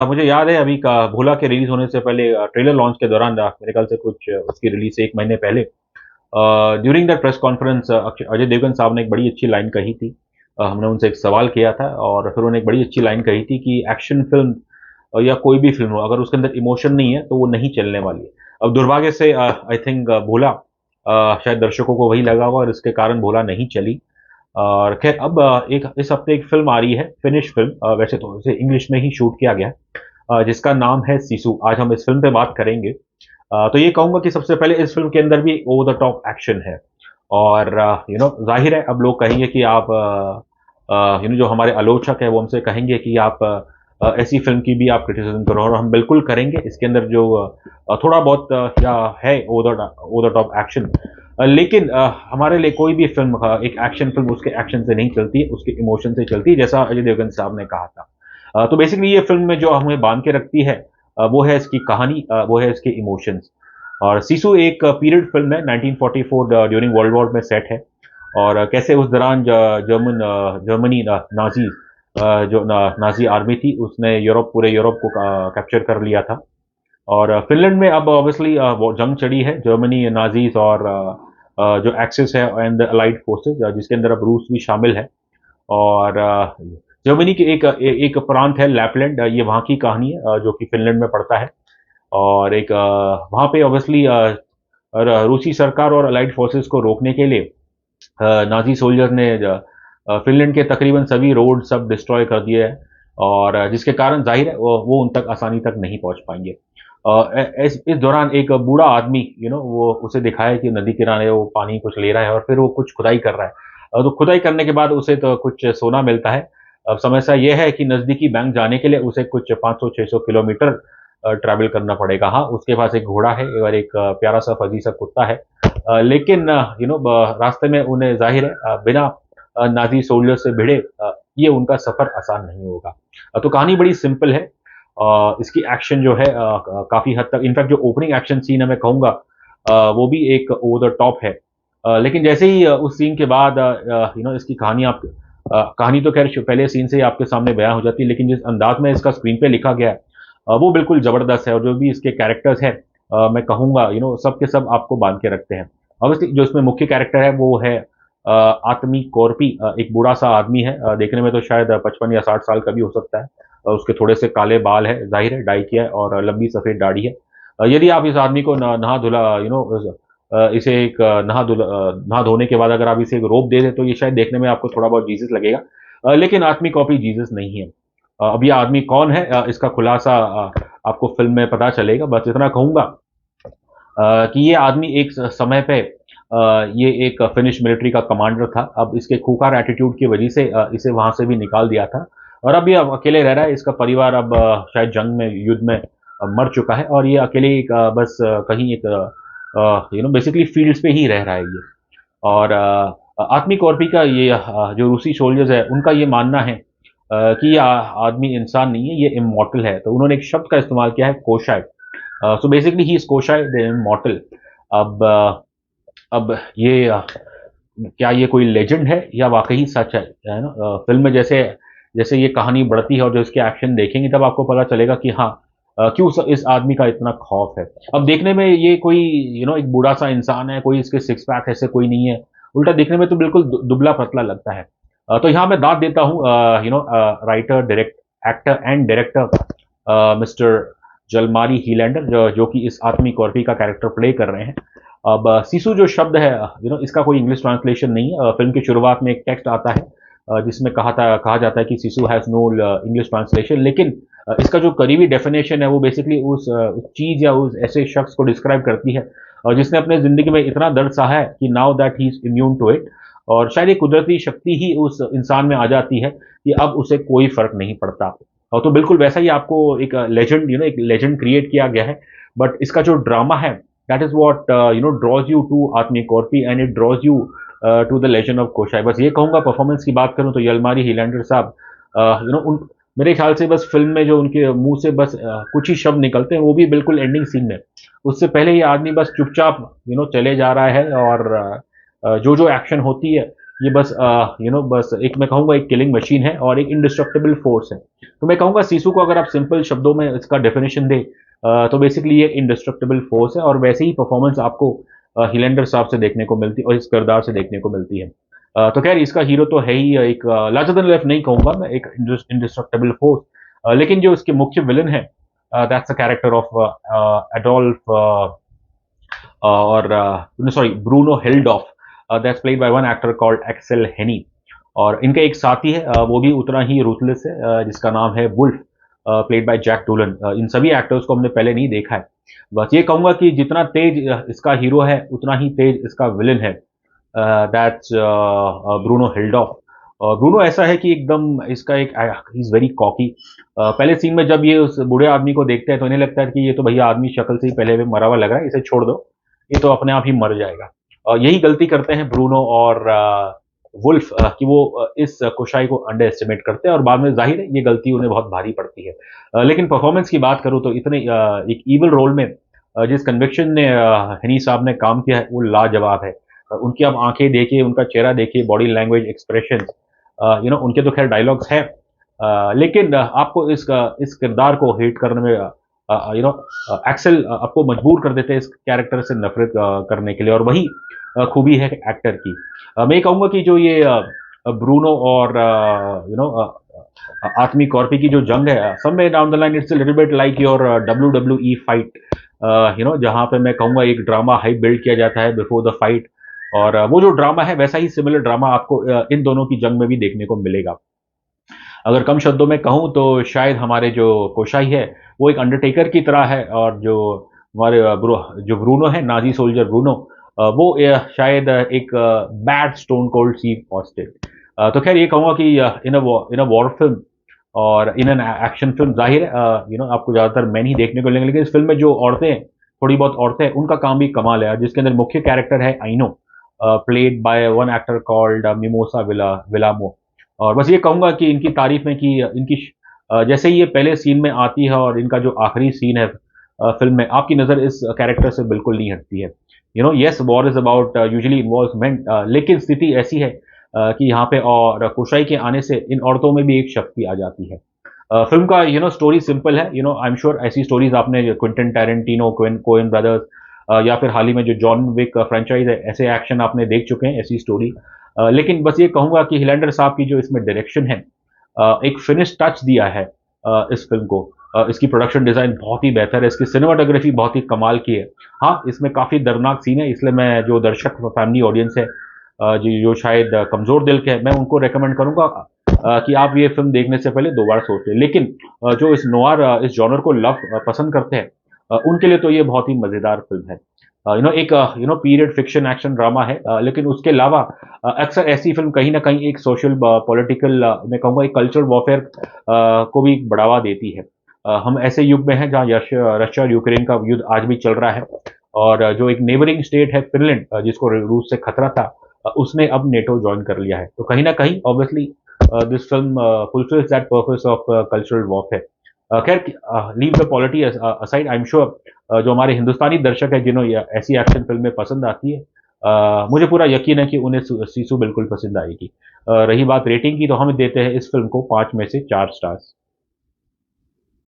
मुझे याद है अभी का भोला के रिलीज होने से पहले ट्रेलर लॉन्च के दौरान मेरे ख्याल से कुछ उसकी रिलीज से 1 महीने पहले during that press conference Ajay Devgan साहब ने एक बड़ी अच्छी लाइन कही थी। हमने उनसे एक सवाल किया था और फिर उन्होंने एक बड़ी अच्छी लाइन कही थी कि एक्शन फिल्म या कोई भी फिल्म हो अगर उसके अंदर इमोशन नहीं है तो वो नहीं चलने वाली है। अब दुर्भाग्य से आई थिंक भोला शायद दर्शकों को वही लगा होगा और इसके कारण भोला नहीं चली। और खैर अब एक इस हफ्ते एक फिल्म आ रही है, फिनिश फिल्म, वैसे तो इसे इंग्लिश में ही शूट किया गया है, जिसका नाम है सिसु। आज हम इस फिल्म पे बात करेंगे। तो ये कहूंगा कि सबसे पहले इस फिल्म के अंदर भी ओवर द टॉप एक्शन है। और जाहिर है अब लोग कहेंगे कि आप जो हमारे आलोचक है वो हमसे कहेंगे कि आप ऐसी फिल्म की भी आप क्रिटिसिज्म करो और हम बिल्कुल करेंगे। इसके अंदर जो थोड़ा बहुत या है ओवर द टॉप एक्शन, लेकिन हमारे लिए कोई भी फिल्म, एक एक्शन फिल्म उसके एक्शन से नहीं चलती है, उसके इमोशन से चलती है, जैसा अजय देवगन साहब ने कहा था। तो बेसिकली ये फिल्म में जो हमें बांध के रखती है वो है इसकी कहानी, वो है इसके इमोशंस। और सिसु एक पीरियड फिल्म है, 1944 ड्यूरिंग वर्ल्ड वॉर में सेट है। और कैसे उस दौरान जर्मनी नाजी, जो नाजी आर्मी थी, उसने पूरे यूरोप को कैप्चर कर लिया था। और फिनलैंड में अब ऑब्वियसली वो जंग चढ़ी है जर्मनी, नाजीज और जो एक्सिस है एंड द अलाइड फोर्सेस, जिसके अंदर अब रूस भी शामिल है। और जर्मनी की एक प्रांत है लैपलैंड, ये वहाँ की कहानी है, जो कि फिनलैंड में पड़ता है। और एक वहाँ पे ऑब्वियसली रूसी सरकार और अलाइड फोर्सेस को रोकने के लिए नाजी सोल्जर ने फिनलैंड के तकरीबन सभी रोड सब डिस्ट्रॉय कर दिए हैं। और जिसके कारण जाहिर है वो उन तक आसानी तक नहीं पहुंच पाएंगे। इस दौरान एक बूढ़ा आदमी, वो उसे दिखाया कि नदी किनारे वो पानी कुछ ले रहा है और फिर वो कुछ खुदाई कर रहा है। तो खुदाई करने के बाद उसे तो कुछ सोना मिलता है। अब समस्या यह है कि नजदीकी बैंक जाने के लिए उसे कुछ 500-600 किलोमीटर ट्रैवल करना पड़ेगा। हाँ, उसके पास एक घोड़ा है और एक प्यारा सा फजी सा कुत्ता है। लेकिन रास्ते में उन्हें जाहिर है बिना नाजी सोल्जर से भिड़े ये उनका सफर आसान नहीं होगा। तो कहानी बड़ी सिंपल है। इसकी एक्शन जो है काफी हद तक, इनफैक्ट जो ओपनिंग एक्शन सीन है मैं कहूंगा वो भी एक ओवर द टॉप है। लेकिन जैसे ही उस सीन के बाद इसकी कहानी कहानी तो खैर पहले सीन से ही आपके सामने बयां हो जाती है, लेकिन जिस अंदाज में इसका स्क्रीन पे लिखा गया है वो बिल्कुल जबरदस्त है। और जो भी इसके कैरेक्टर्स हैं, मैं कहूंगा सब के सब आपको बांध के रखते हैं। ऑब्वियसली जो इसमें मुख्य कैरेक्टर है वो है आत्मी कॉर्पी, एक बूढ़ा सा आदमी है, देखने में तो शायद 55 या 60 साल का भी हो सकता है। उसके थोड़े से काले बाल है, जाहिर है डाई किया है, और लंबी सफेद दाढ़ी है। यदि आप इस आदमी को नहा धुला इसे एक नहा धोने के बाद अगर आप इसे एक रोप दे दें तो ये शायद देखने में आपको थोड़ा बहुत जीसस लगेगा। लेकिन आत्मी कॉपी जीसस नहीं है। अब ये आदमी कौन है, इसका खुलासा आपको फिल्म में पता चलेगा। बस इतना कहूंगा कि ये आदमी एक समय पे ये एक फिनिश मिलिट्री का कमांडर था। अब इसके खूंखार एटीट्यूड की वजह से इसे वहां से भी निकाल दिया था। और अब ये अब अकेले रह रहा है। इसका परिवार अब शायद जंग में, युद्ध में मर चुका है और ये अकेले एक बस कहीं एक बेसिकली फील्ड्स पे ही रह रहा है ये। और आत्मी कॉर्पी का ये जो रूसी सोल्जर्स है उनका ये मानना है कि ये आदमी इंसान नहीं है, ये इमॉर्टल है। तो उन्होंने एक शब्द का इस्तेमाल किया है, Koschei. So basically he is Koschei the immortal. अब अब ये क्या ये कोई लेजेंड है या वाकई सच है ना? फिल्म में जैसे जैसे ये कहानी बढ़ती है और जो इसके एक्शन देखेंगे तब आपको पता चलेगा कि हाँ, क्यों इस आदमी का इतना खौफ है। अब देखने में ये कोई एक बूढ़ा सा इंसान है, कोई इसके सिक्स पैक ऐसे कोई नहीं है। उल्टा देखने में तो बिल्कुल दुबला पतला लगता है। तो यहाँ मैं दाद देता हूँ writer, actor and director mister Jalmari Helander, जो कि इस आदमी कॉर्पी का कैरेक्टर प्ले कर रहे हैं। अब सिसु जो शब्द है, इसका कोई इंग्लिश ट्रांसलेशन नहीं है। फिल्म की शुरुआत में एक टेक्स्ट आता है जिसमें कहा जाता है कि sisu has no English translation. लेकिन इसका जो करीबी डेफिनेशन है वो बेसिकली उस चीज या उस ऐसे शख्स को डिस्क्राइब करती है जिसने अपने जिंदगी में इतना दर्द सहा है कि now that he is immune to it. और शायद ये कुदरती शक्ति ही उस इंसान में आ जाती है कि अब उसे कोई फर्क नहीं पड़ता। और तो बिल्कुल वैसा ही आपको एक लेजेंड क्रिएट किया गया है। बट इसका जो ड्रामा है, that is what draws you to Aatami Korpi and it draws you to the legend of Koschei. बस ये कहूंगा, परफॉर्मेंस की बात करूं तो यलमारी हिलैंडर साहब, उन मेरे ख्याल से बस फिल्म में जो उनके मुंह से बस कुछ ही शब्द निकलते हैं, वो भी बिल्कुल एंडिंग सीन में। उससे पहले ये आदमी बस चुपचाप चले जा रहा है और जो जो एक्शन होती है ये बस बस एक मैं कहूँगा एक किलिंग मशीन है और एक इंडिस्ट्रक्टिबल फोर्स है। तो मैं कहूँगा सीसू को अगर आप सिंपल शब्दों में इसका डेफिनेशन दें तो बेसिकली ये इंडिस्ट्रक्टिबल फोर्स है और वैसे ही परफॉर्मेंस आपको हिलेंडर साहब से देखने को मिलती है और इस किरदार से देखने को मिलती है। तो खैर इसका हीरो तो है ही एक लार्जर देन लाइफ नहीं कहूँगा मैं, एक इंडिस्ट्रक्टिबल फोर्स। लेकिन जो इसके मुख्य विलन है that's the character of Adolf और sorry Bruno Helldorf, that's played by one actor called Aksel Hennie. और इनका एक साथी है वो भी उतना ही रूथलेस है जिसका नाम है वुल्फ, प्लेड बाय जैक डूलन। इन सभी एक्टर्स को हमने पहले नहीं देखा है। बस ये कहूंगा कि जितना तेज इसका हीरो है उतना ही तेज इसका विलन है, दैट्स ब्रूनो हिल्डॉफ। ब्रूनो ऐसा है कि एकदम इसका एक ही इज वेरी कॉकी। पहले सीन में जब ये उस बूढ़े आदमी को देखते हैं तो इन्हें लगता है कि ये तो भैया आदमी शक्ल से ही पहले भी मरा हुआ लग रहा है, इसे छोड़ दो, ये तो अपने आप ही मर जाएगा। और यही गलती करते हैं ब्रूनो और वुल्फ कि वो इस कुशाई को अंडर एस्टिमेट करते हैं और बाद में जाहिर है ये गलती उन्हें बहुत भारी पड़ती है। लेकिन परफॉर्मेंस की बात करूँ तो इतने एक ईवल रोल में जिस कन्विक्शन ने हनी साहब ने काम किया है वो लाजवाब है। उनकी आप आंखें देखिए, उनका चेहरा देखिए, बॉडी लैंग्वेज, एक्सप्रेशन, उनके तो खैर डायलॉग्स हैं, लेकिन आपको इस किरदार को हेट करने में एक्सेल आपको मजबूर कर देते हैं इस कैरेक्टर से नफरत करने के लिए, और वही खूबी है एक्टर की। मैं ये कहूँगा कि जो ये ब्रूनो और आर्मी कॉर्पी की जो जंग है, somewhere down the line it's a little bit like your WWE fight, जहाँ पे मैं कहूँगा एक ड्रामा हाइप बिल्ड किया जाता है बिफोर द फाइट, और वो जो ड्रामा है वैसा ही सिमिलर ड्रामा आपको इन दोनों की जंग में भी देखने को मिलेगा। अगर कम शब्दों में कहूँ तो शायद हमारे जो कोशाई है वो एक अंडरटेकर की तरह है, और जो हमारे जो ब्रूनो है, नाजी सोल्जर ब्रूनो, वो शायद एक बैड स्टोन कोल्ड सी हॉस्टेज। तो खैर ये कहूँगा कि इन अ वॉर फिल्म और इन एन एक्शन फिल्म जाहिर है आपको ज़्यादातर मैन ही देखने को मिलेंगे, लेकिन इस फिल्म में जो औरतें हैं, थोड़ी बहुत औरतें हैं, उनका काम भी कमाल है, जिसके अंदर मुख्य कैरेक्टर है Aino, played by one actor called Mimosa Willamo. और बस ये कहूँगा कि इनकी तारीफ में कि जैसे ही ये पहले सीन में आती है और इनका जो आखिरी सीन है फिल्म में, आपकी नज़र इस कैरेक्टर से बिल्कुल नहीं हटती है। Yes war is about usually involve main, लेकिन स्थिति ऐसी है कि यहाँ पे और कुशाई के आने से इन औरतों में भी एक शक्ति आ जाती है। फिल्म का स्टोरी सिंपल है, आई एम श्योर ऐसी स्टोरीज आपने क्विंटन टैरेंटिनो, कोएन ब्रदर्स, या फिर हाल ही में जो जॉन विक फ्रेंचाइज है, ऐसे एक्शन आपने देख चुके हैं, ऐसी स्टोरी। लेकिन बस ये कहूँगा कि हिलेंडर साहब की जो इसमें डायरेक्शन है, एक फिनिश टच दिया है इस फिल्म को। इसकी प्रोडक्शन डिज़ाइन बहुत ही बेहतर है, इसकी सिनेमाटोग्राफी बहुत ही कमाल की है। हाँ, इसमें काफ़ी दर्दनाक सीन है, इसलिए मैं जो दर्शक फैमिली ऑडियंस है जो शायद कमज़ोर दिल के हैं, मैं उनको रेकमेंड करूँगा कि आप ये फिल्म देखने से पहले 2 बार सोच लें। लेकिन जो इस नोवार इस जॉनर को पसंद करते हैं, उनके लिए तो ये बहुत ही मज़ेदार फिल्म है। एक पीरियड फिक्शन एक्शन ड्रामा है, लेकिन उसके अलावा अक्सर ऐसी फिल्म कहीं न कहीं एक सोशल पॉलिटिकल, मैं कहूँगा एक कल्चरल वॉरफेयर को भी बढ़ावा देती है। हम ऐसे युग में हैं जहाँ रशिया और यूक्रेन का युद्ध आज भी चल रहा है, और जो एक नेबरिंग स्टेट है फिनलैंड, जिसको रूस से खतरा था, उसने अब नेटो जॉइन कर लिया है। तो कहीं न कहीं obviously this film fulfils that purpose of cultural warfare. खैर leave the polity aside, I am sure जो हमारे हिंदुस्तानी दर्शक है जिन्हें ऐसी एक्शन फिल्में पसंद आती है, मुझे पूरा यकीन है कि उन्हें सीसू बिल्कुल पसंद आएगी। रही बात रेटिंग की, तो हम देते हैं इस फिल्म को 5 में से 4 स्टार्स।